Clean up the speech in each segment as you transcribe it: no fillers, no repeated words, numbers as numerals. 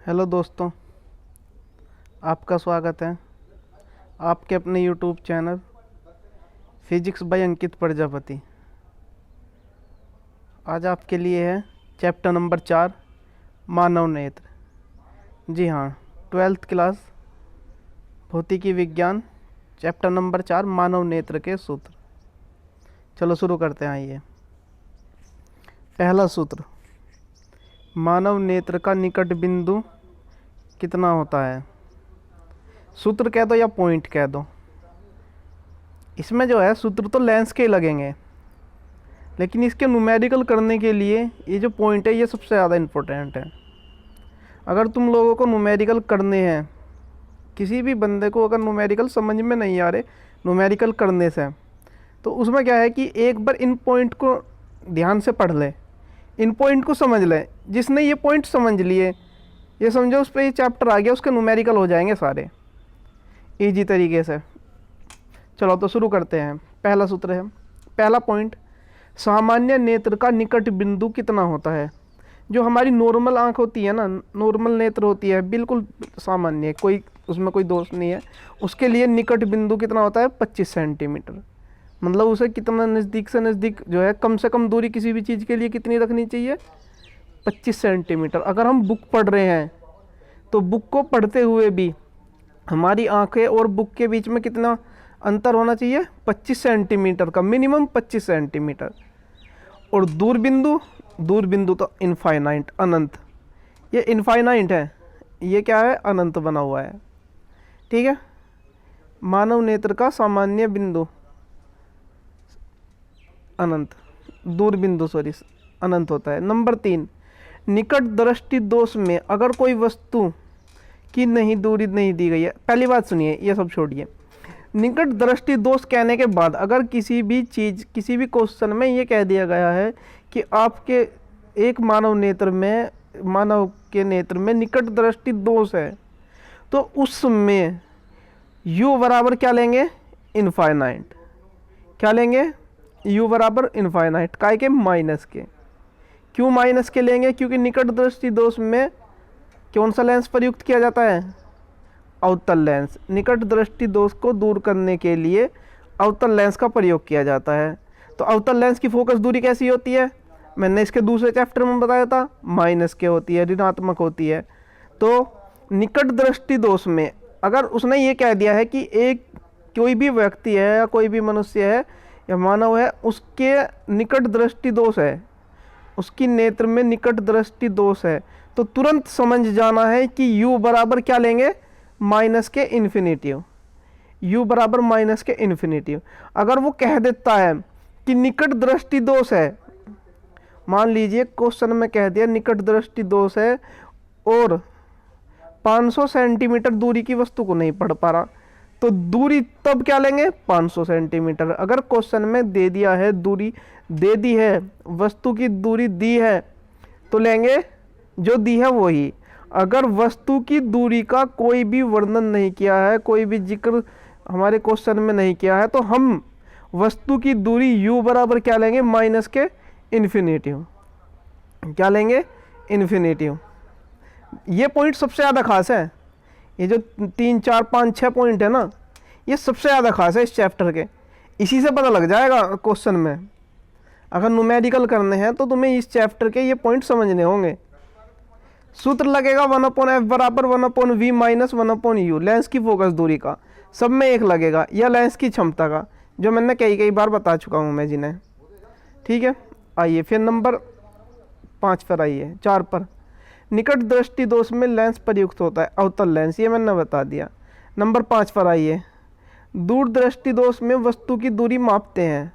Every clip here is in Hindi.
हेलो दोस्तों, आपका स्वागत है आपके अपने यूट्यूब चैनल फिजिक्स बाय अंकित प्रजापति। आज आपके लिए है चैप्टर नंबर 4 मानव नेत्र। जी हाँ, 12th क्लास भौतिकी विज्ञान चैप्टर नंबर 4 मानव नेत्र के सूत्र। चलो शुरू करते हैं। आइए, पहला सूत्र, मानव नेत्र का निकट बिंदु कितना होता है। सूत्र कह दो या पॉइंट कह दो, इसमें जो है सूत्र तो लेंस के लगेंगे, लेकिन इसके न्यूमेरिकल करने के लिए ये जो पॉइंट है ये सबसे ज़्यादा इम्पोर्टेंट है। अगर तुम लोगों को न्यूमेरिकल करने हैं, किसी भी बंदे को अगर न्यूमेरिकल समझ में नहीं आ रहे न्यूमेरिकल करने से, तो उसमें क्या है कि एक बार इन पॉइंट को ध्यान से पढ़ ले, इन पॉइंट को समझ ले। जिसने ये पॉइंट समझ लिए, ये समझो उस पर ये चैप्टर आ गया, उसके न्यूमेरिकल हो जाएंगे सारे इजी तरीके से। चलो तो शुरू करते हैं। पहला सूत्र है, पहला पॉइंट, सामान्य नेत्र का निकट बिंदु कितना होता है। जो हमारी नॉर्मल आँख होती है ना, नॉर्मल नेत्र होती है, बिल्कुल सामान्य, कोई उसमें कोई दोष नहीं है, उसके लिए निकट बिंदु कितना होता है 25 सेंटीमीटर। मतलब उसे कितना नज़दीक से नज़दीक जो है, कम से कम दूरी किसी भी चीज़ के लिए कितनी रखनी चाहिए, 25 सेंटीमीटर। अगर हम बुक पढ़ रहे हैं तो बुक को पढ़ते हुए भी हमारी आंखें और बुक के बीच में कितना अंतर होना चाहिए, 25 सेंटीमीटर का, मिनिमम 25 सेंटीमीटर। और दूरबिंदु तो इनफाइनाइट, अनंत, ये इनफाइनाइट है, ये क्या है, अनंत बना हुआ है। ठीक है, मानव नेत्र का सामान्य बिंदु अनंत, दूरबिंदु अनंत होता है। नंबर 3, निकट दृष्टि दोष में अगर कोई वस्तु की नहीं दूरी नहीं दी गई है। पहली बात सुनिए, ये सब छोड़िए। निकट दृष्टि दोष कहने के बाद अगर किसी भी चीज़, किसी भी क्वेश्चन में ये कह दिया गया है कि आपके एक मानव के नेत्र में निकट दृष्टि दोष है, तो उसमें u बराबर क्या लेंगे, इनफाइनाइट। क्या लेंगे, u बराबर इनफाइनाइट, काय के, माइनस के। क्यों माइनस के लेंगे, क्योंकि निकट दृष्टि दोष में कौन सा लेंस प्रयुक्त किया जाता है, अवतल लेंस। निकट दृष्टि दोष को दूर करने के लिए अवतल लेंस का प्रयोग किया जाता है। तो अवतल लेंस की फोकस दूरी कैसी होती है, मैंने इसके दूसरे चैप्टर में बताया था, माइनस के होती है, ऋणात्मक होती है। तो निकट दृष्टि दोष में अगर उसने ये कह दिया है कि एक कोई भी व्यक्ति है या कोई भी मनुष्य है या मानव है, उसके निकट दृष्टि दोष है, उसकी नेत्र में निकट दृष्टि दोष है, तो तुरंत समझ जाना है कि u बराबर क्या लेंगे, माइनस के इन्फिनिटिव। u बराबर माइनस के इन्फिनिटिव। अगर वो कह देता है कि निकट दृष्टि दोष है, मान लीजिए क्वेश्चन में कह दिया निकट दृष्टि दोष है और 500 सेंटीमीटर दूरी की वस्तु को नहीं पढ़ पा रहा, तो दूरी तब क्या लेंगे, 500 सेंटीमीटर। अगर क्वेश्चन में दे दिया है, दूरी दे दी है, वस्तु की दूरी दी है, तो लेंगे जो दी है वही। अगर वस्तु की दूरी का कोई भी वर्णन नहीं किया है, कोई भी जिक्र हमारे क्वेश्चन में नहीं किया है, तो हम वस्तु की दूरी u बराबर क्या लेंगे, माइनस के इन्फिनिटिव। क्या लेंगे, इन्फिनिटिव। ये पॉइंट सबसे ज़्यादा खास है। ये जो 3, 4, 5, 6 पॉइंट है ना, ये सबसे ज़्यादा खास है इस चैप्टर के। इसी से पता लग जाएगा क्वेश्चन में, अगर न्यूमेरिकल करने हैं तो तुम्हें इस चैप्टर के ये पॉइंट समझने होंगे। सूत्र लगेगा 1/f बराबर 1/v माइनस 1/u, लेंस की फोकस दूरी का, सब में एक लगेगा, या लेंस की क्षमता का, जो मैंने कई बार बता चुका हूँ मैं जिन्हें। ठीक है, आइए फिर नंबर 5 पर आइए, 4 पर, निकट दृष्टि दोष में लेंस प्रयुक्त होता है अवतल लेंस, ये मैंने बता दिया। नंबर 5 पर आइए, दूर दृष्टि दोष में वस्तु की दूरी मापते हैं।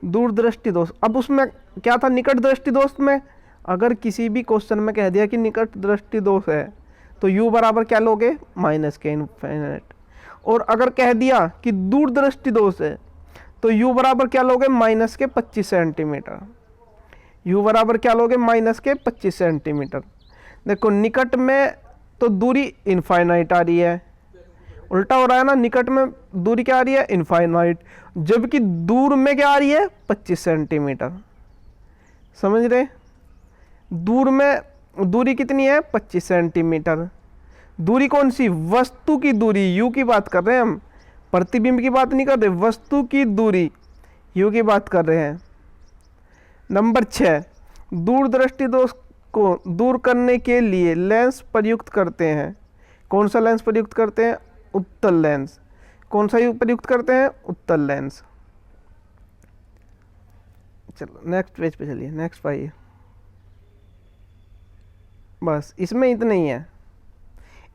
दूर दृष्टि दोष, अब उसमें क्या था, निकट दृष्टि दोष में अगर किसी भी क्वेश्चन में कह दिया कि निकट दृष्टि दोष है, तो u बराबर क्या लोगे, माइनस के इनफाइनाइट। और अगर कह दिया कि दूर दृष्टि दोष है, तो u बराबर क्या लोगे, माइनस के 25 सेंटीमीटर। u बराबर क्या लोगे, माइनस के 25 सेंटीमीटर। देखो निकट में तो दूरी इनफाइनाइट आ रही है, उल्टा हो रहा है ना, निकट में दूरी क्या आ रही है, इनफाइनाइट, जबकि दूर में क्या आ रही है, 25 सेंटीमीटर। समझ रहे, दूर में दूरी कितनी है 25 सेंटीमीटर। दूरी कौन सी, वस्तु की दूरी, यू की बात कर रहे हैं हम, प्रतिबिंब की बात नहीं कर रहे, वस्तु की दूरी यू की बात कर रहे हैं। नंबर 6, दूरदृष्टि दोष को दूर करने के लिए लेंस प्रयुक्त करते हैं। कौन सा लेंस प्रयुक्त करते हैं, उत्तल लेंस। कौन सा प्रयुक्त करते हैं, उत्तल लेंस। चलो नेक्स्ट पेज पे चलिए, नेक्स्ट पाइए। बस इसमें इतना ही है,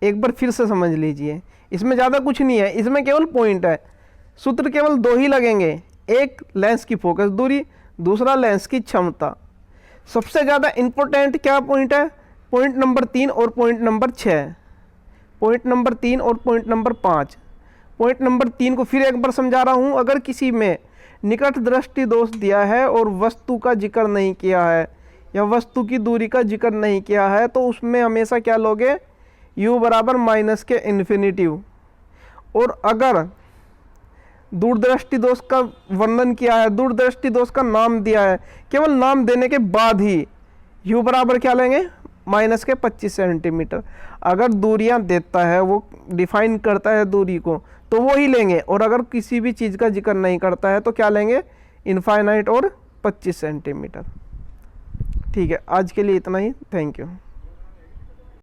एक बार फिर से समझ लीजिए, इसमें ज़्यादा कुछ नहीं है, इसमें केवल पॉइंट है, सूत्र केवल दो ही लगेंगे, एक लेंस की फोकस दूरी, दूसरा लेंस की क्षमता। सबसे ज़्यादा इंपॉर्टेंट क्या पॉइंट है, पॉइंट नंबर 3 और पॉइंट नंबर 6, पॉइंट नंबर 3 और पॉइंट नंबर 5। पॉइंट नंबर 3 को फिर एक बार समझा रहा हूँ, अगर किसी में निकट दृष्टि दोष दिया है और वस्तु का जिक्र नहीं किया है या वस्तु की दूरी का जिक्र नहीं किया है तो उसमें हमेशा क्या लोगे, u बराबर माइनस के इन्फिनिटिव। और अगर दूरदृष्टि दोष का वर्णन किया है, दूरदृष्टि दोष का नाम दिया है, केवल नाम देने के बाद ही u बराबर क्या लेंगे, माइनस के 25 सेंटीमीटर। अगर दूरियां देता है, वो डिफाइन करता है दूरी को, तो वो ही लेंगे, और अगर किसी भी चीज़ का जिक्र नहीं करता है तो क्या लेंगे, इनफाइनाइट और 25 सेंटीमीटर। ठीक है, आज के लिए इतना ही, थैंक यू।